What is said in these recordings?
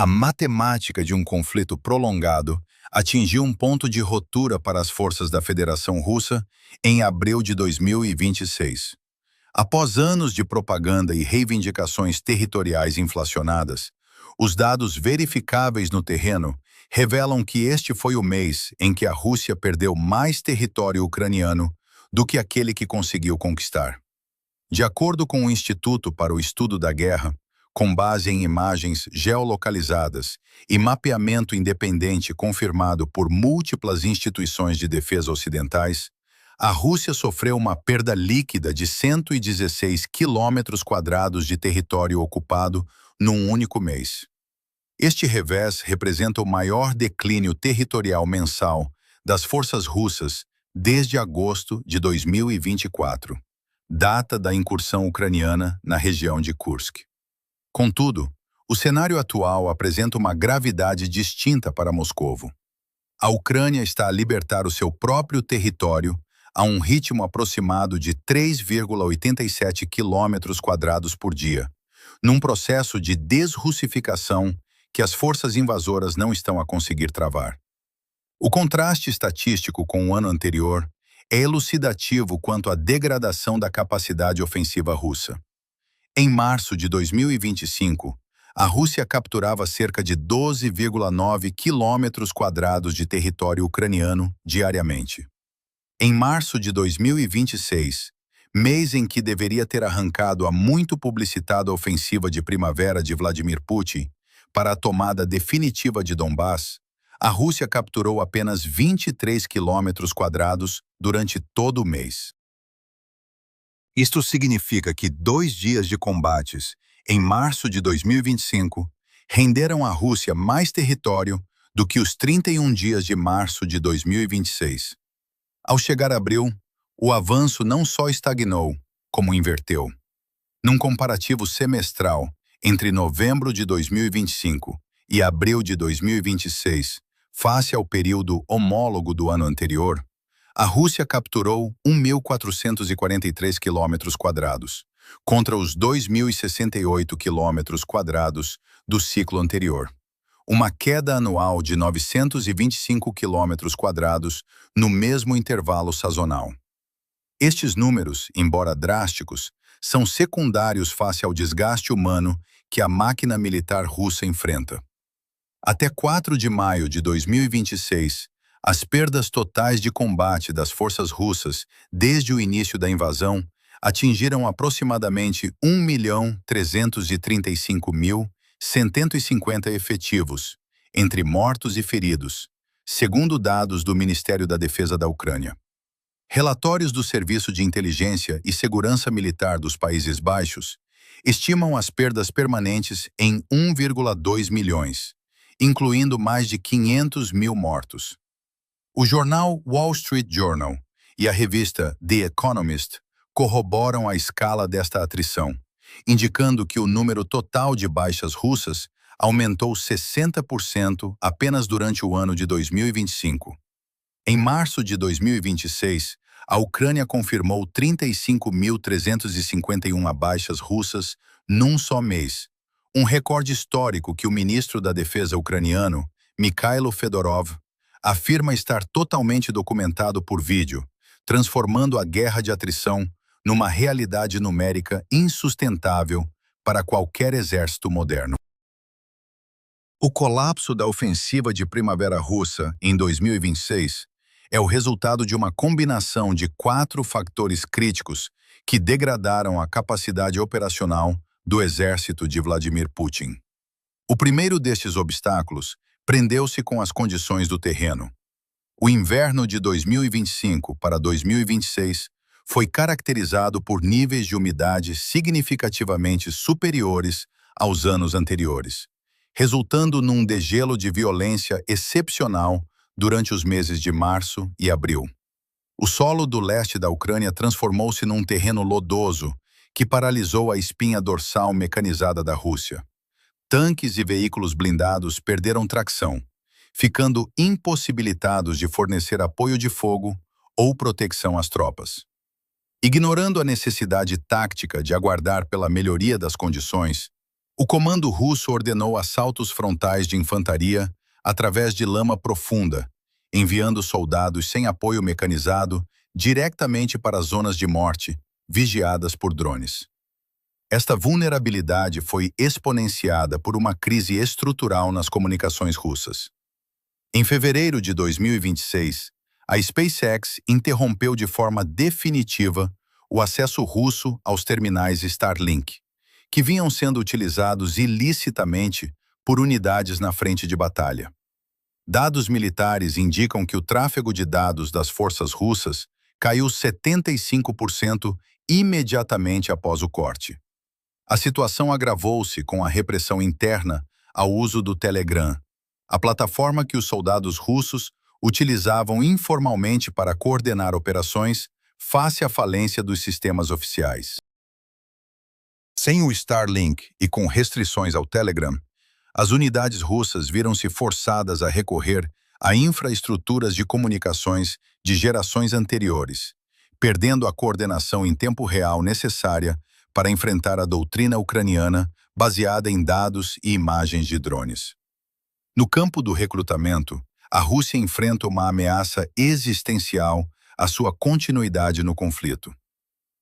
A matemática de um conflito prolongado atingiu um ponto de ruptura para as forças da Federação Russa em abril de 2026. Após anos de propaganda e reivindicações territoriais inflacionadas, os dados verificáveis no terreno revelam que este foi o mês em que a Rússia perdeu mais território ucraniano do que aquele que conseguiu conquistar. De acordo com o Instituto para o Estudo da Guerra, com base em imagens geolocalizadas e mapeamento independente confirmado por múltiplas instituições de defesa ocidentais, a Rússia sofreu uma perda líquida de 116 quilômetros quadrados de território ocupado num único mês. Este revés representa o maior declínio territorial mensal das forças russas desde agosto de 2024, data da incursão ucraniana na região de Kursk. Contudo, o cenário atual apresenta uma gravidade distinta para Moscovo. A Ucrânia está a libertar o seu próprio território a um ritmo aproximado de 3,87 quilômetros quadrados por dia, num processo de desrussificação que as forças invasoras não estão a conseguir travar. O contraste estatístico com o ano anterior é elucidativo quanto à degradação da capacidade ofensiva russa. Em março de 2025, a Rússia capturava cerca de 12,9 quilômetros quadrados de território ucraniano diariamente. Em março de 2026, mês em que deveria ter arrancado a muito publicitada ofensiva de primavera de Vladimir Putin para a tomada definitiva de Donbass, a Rússia capturou apenas 23 quilômetros quadrados durante todo o mês. Isto significa que 2 dias de combates, em março de 2025, renderam à Rússia mais território do que os 31 dias de março de 2026. Ao chegar abril, o avanço não só estagnou, como inverteu. Num comparativo semestral entre novembro de 2025 e abril de 2026, face ao período homólogo do ano anterior, a Rússia capturou 1.443 quilômetros quadrados, contra os 2.068 quilômetros quadrados do ciclo anterior. Uma queda anual de 925 quilômetros quadrados no mesmo intervalo sazonal. Estes números, embora drásticos, são secundários face ao desgaste humano que a máquina militar russa enfrenta. Até 4 de maio de 2026, as perdas totais de combate das forças russas desde o início da invasão atingiram aproximadamente 1.335.150 efetivos, entre mortos e feridos, segundo dados do Ministério da Defesa da Ucrânia. Relatórios do Serviço de Inteligência e Segurança Militar dos Países Baixos estimam as perdas permanentes em 1,2 milhões, incluindo mais de 500 mil mortos. O jornal Wall Street Journal e a revista The Economist corroboram a escala desta atrição, indicando que o número total de baixas russas aumentou 60% apenas durante o ano de 2025. Em março de 2026, a Ucrânia confirmou 35.351 baixas russas num só mês, um recorde histórico que o ministro da Defesa ucraniano, Mikhailo Fedorov, afirma estar totalmente documentado por vídeo, transformando a guerra de atrição numa realidade numérica insustentável para qualquer exército moderno. O colapso da ofensiva de primavera russa em 2026 é o resultado de uma combinação de 4 fatores críticos que degradaram a capacidade operacional do exército de Vladimir Putin. O primeiro destes obstáculos prendeu-se com as condições do terreno. O inverno de 2025 para 2026 foi caracterizado por níveis de umidade significativamente superiores aos anos anteriores, resultando num degelo de violência excepcional durante os meses de março e abril. O solo do leste da Ucrânia transformou-se num terreno lodoso que paralisou a espinha dorsal mecanizada da Rússia. Tanques e veículos blindados perderam tração, ficando impossibilitados de fornecer apoio de fogo ou proteção às tropas. Ignorando a necessidade tática de aguardar pela melhoria das condições, O comando russo ordenou assaltos frontais de infantaria através de lama profunda, enviando soldados sem apoio mecanizado diretamente para zonas de morte, vigiadas por drones. Esta vulnerabilidade foi exponenciada por uma crise estrutural nas comunicações russas. Em fevereiro de 2026, a SpaceX interrompeu de forma definitiva o acesso russo aos terminais Starlink, que vinham sendo utilizados ilicitamente por unidades na frente de batalha. Dados militares indicam que o tráfego de dados das forças russas caiu 75% imediatamente após o corte. A situação agravou-se com a repressão interna ao uso do Telegram, a plataforma que os soldados russos utilizavam informalmente para coordenar operações face à falência dos sistemas oficiais. Sem o Starlink e com restrições ao Telegram, as unidades russas viram-se forçadas a recorrer a infraestruturas de comunicações de gerações anteriores, perdendo a coordenação em tempo real necessária para enfrentar a doutrina ucraniana baseada em dados e imagens de drones. No campo do recrutamento, a Rússia enfrenta uma ameaça existencial à sua continuidade no conflito.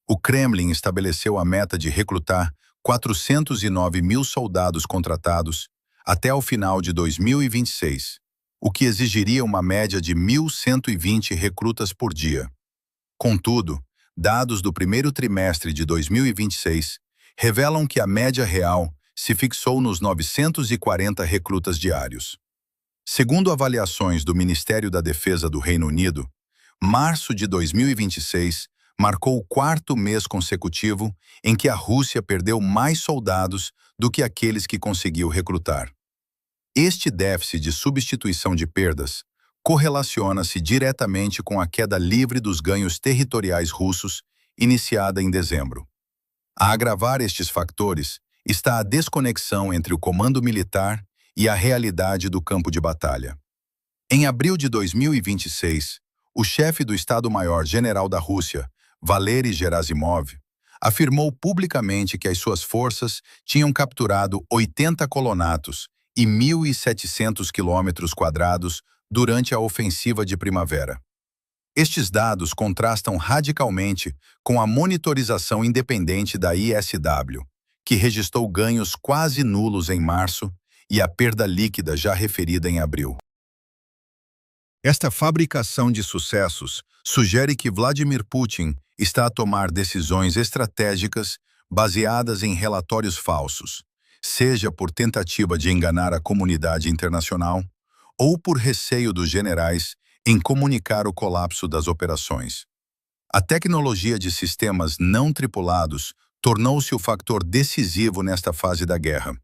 O Kremlin estabeleceu a meta de recrutar 409 mil soldados contratados até o final de 2026, o que exigiria uma média de 1.120 recrutas por dia. Contudo, dados do primeiro trimestre de 2026 revelam que a média real se fixou nos 940 recrutas diários. Segundo avaliações do Ministério da Defesa do Reino Unido, março de 2026 marcou o quarto mês consecutivo em que a Rússia perdeu mais soldados do que aqueles que conseguiu recrutar. Este déficit de substituição de perdas correlaciona-se diretamente com a queda livre dos ganhos territoriais russos iniciada em dezembro. A agravar estes factores está a desconexão entre o comando militar e a realidade do campo de batalha. Em abril de 2026, o chefe do Estado-Maior-General da Rússia, Valery Gerasimov, afirmou publicamente que as suas forças tinham capturado 80 colonatos e 1.700 quilômetros quadrados durante a ofensiva de primavera. Estes dados contrastam radicalmente com a monitorização independente da ISW, que registrou ganhos quase nulos em março e a perda líquida já referida em abril. Esta fabricação de sucessos sugere que Vladimir Putin está a tomar decisões estratégicas baseadas em relatórios falsos, seja por tentativa de enganar a comunidade internacional ou por receio dos generais em comunicar o colapso das operações. A tecnologia de sistemas não tripulados tornou-se o fator decisivo nesta fase da guerra.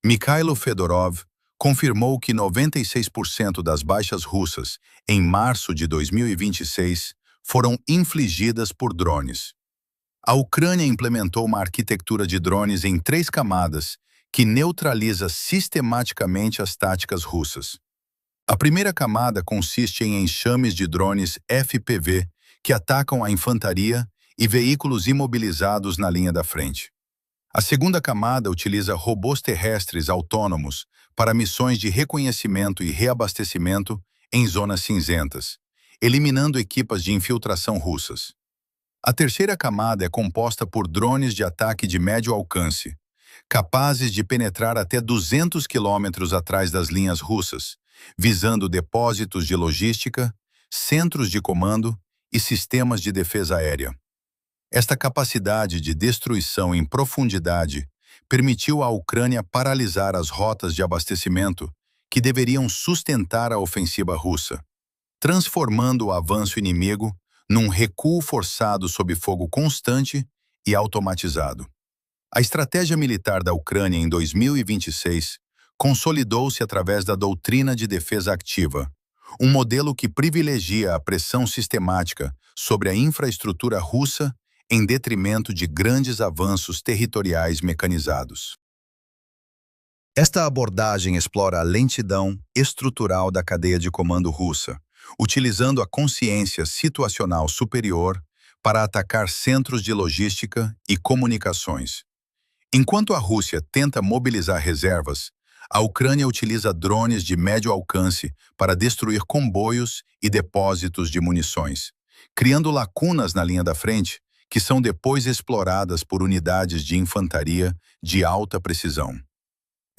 Mikhailo Fedorov confirmou que 96% das baixas russas em março de 2026 foram infligidas por drones. A Ucrânia implementou uma arquitetura de drones em 3 camadas que neutraliza sistematicamente as táticas russas. A primeira camada consiste em enxames de drones FPV que atacam a infantaria e veículos imobilizados na linha da frente. A segunda camada utiliza robôs terrestres autônomos para missões de reconhecimento e reabastecimento em zonas cinzentas, eliminando equipas de infiltração russas. A terceira camada é composta por drones de ataque de médio alcance, capazes de penetrar até 200 quilômetros atrás das linhas russas, visando depósitos de logística, centros de comando e sistemas de defesa aérea. Esta capacidade de destruição em profundidade permitiu à Ucrânia paralisar as rotas de abastecimento que deveriam sustentar a ofensiva russa, transformando o avanço inimigo num recuo forçado sob fogo constante e automatizado. A estratégia militar da Ucrânia em 2026 consolidou-se através da doutrina de defesa ativa, um modelo que privilegia a pressão sistemática sobre a infraestrutura russa em detrimento de grandes avanços territoriais mecanizados. Esta abordagem explora a lentidão estrutural da cadeia de comando russa, utilizando a consciência situacional superior para atacar centros de logística e comunicações. Enquanto a Rússia tenta mobilizar reservas, a Ucrânia utiliza drones de médio alcance para destruir comboios e depósitos de munições, criando lacunas na linha da frente que são depois exploradas por unidades de infantaria de alta precisão.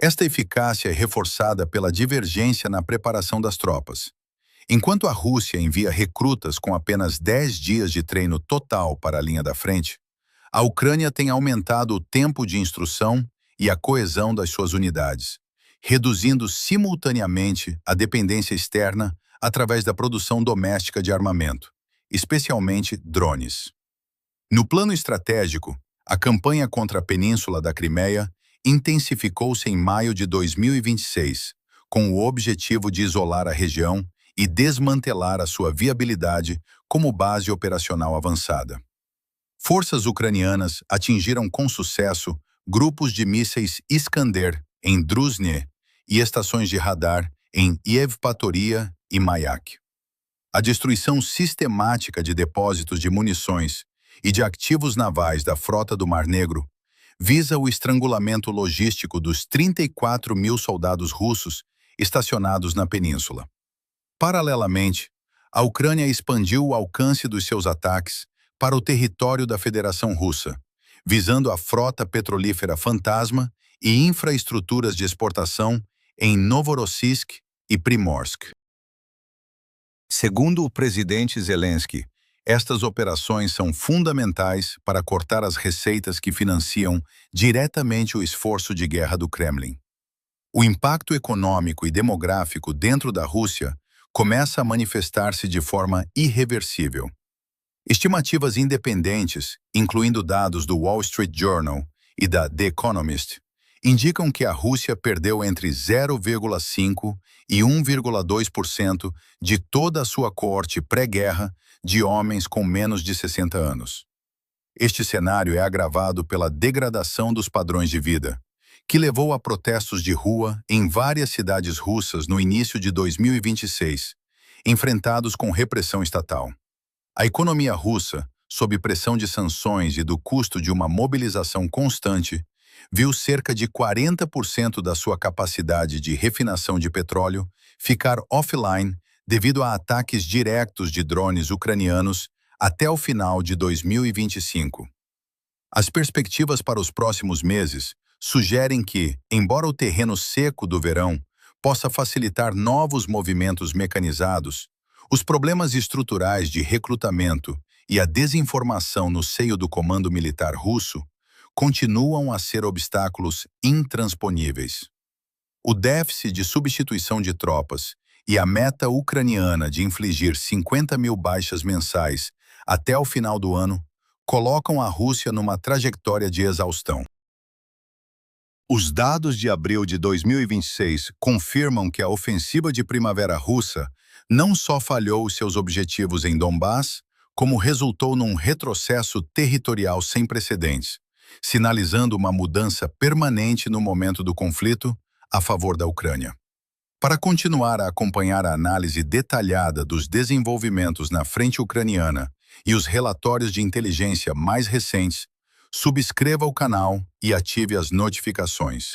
Esta eficácia é reforçada pela divergência na preparação das tropas. Enquanto a Rússia envia recrutas com apenas 10 dias de treino total para a linha da frente, a Ucrânia tem aumentado o tempo de instrução e a coesão das suas unidades, reduzindo simultaneamente a dependência externa através da produção doméstica de armamento, especialmente drones. No plano estratégico, a campanha contra a Península da Crimeia intensificou-se em maio de 2026, com o objetivo de isolar a região e desmantelar a sua viabilidade como base operacional avançada. Forças ucranianas atingiram com sucesso grupos de mísseis Iskander em Druzhne e estações de radar em Yevpatoria e Mayak. A destruição sistemática de depósitos de munições e de ativos navais da frota do Mar Negro visa o estrangulamento logístico dos 34 mil soldados russos estacionados na península. Paralelamente, a Ucrânia expandiu o alcance dos seus ataques para o território da Federação Russa, visando a frota petrolífera fantasma e infraestruturas de exportação em Novorossiysk e Primorsk. Segundo o presidente Zelensky, estas operações são fundamentais para cortar as receitas que financiam diretamente o esforço de guerra do Kremlin. O impacto econômico e demográfico dentro da Rússia começa a manifestar-se de forma irreversível. Estimativas independentes, incluindo dados do Wall Street Journal e da The Economist, indicam que a Rússia perdeu entre 0,5% e 1,2% de toda a sua coorte pré-guerra de homens com menos de 60 anos. Este cenário é agravado pela degradação dos padrões de vida, que levou a protestos de rua em várias cidades russas no início de 2026, enfrentados com repressão estatal. A economia russa, sob pressão de sanções e do custo de uma mobilização constante, viu cerca de 40% da sua capacidade de refinação de petróleo ficar offline devido a ataques diretos de drones ucranianos até o final de 2025. As perspectivas para os próximos meses sugerem que, embora o terreno seco do verão possa facilitar novos movimentos mecanizados, os problemas estruturais de recrutamento e a desinformação no seio do comando militar russo continuam a ser obstáculos intransponíveis. O déficit de substituição de tropas e a meta ucraniana de infligir 50 mil baixas mensais até o final do ano colocam a Rússia numa trajetória de exaustão. Os dados de abril de 2026 confirmam que a ofensiva de primavera russa não só falhou seus objetivos em Donbass, como resultou num retrocesso territorial sem precedentes, sinalizando uma mudança permanente no momento do conflito a favor da Ucrânia. Para continuar a acompanhar a análise detalhada dos desenvolvimentos na frente ucraniana e os relatórios de inteligência mais recentes, subscreva o canal e ative as notificações.